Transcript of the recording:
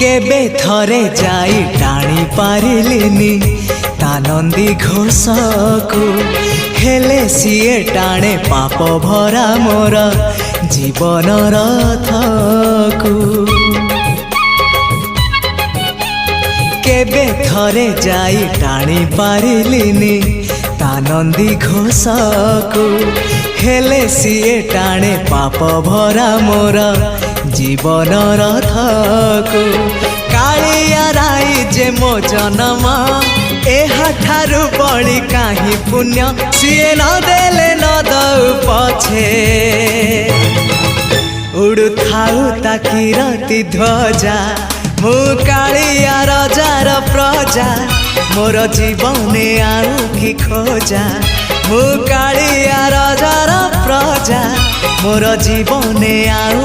केबे थरे जाई टाणी पारिलिनी ता नंदी घोषकु हेले सीए टाणे पाप भरा मोर जीवन रथकु केबे थरे जाई टाणी पारिलिनी ता नंदी घोषकु हेले सीए टाणे पाप भरा मोर जीवन रथकु कालिया राई जे मो जन्म एहाठारु बड़ी काहि पुण्य सीए न देले न दउ पछे उड़ु थाउ ताकि रति ध्वजा मु कालिया रजार प्रजा मोर जीवने आउ कि खोजा मु कालिया रजार प्रजा मोर जीवने आउ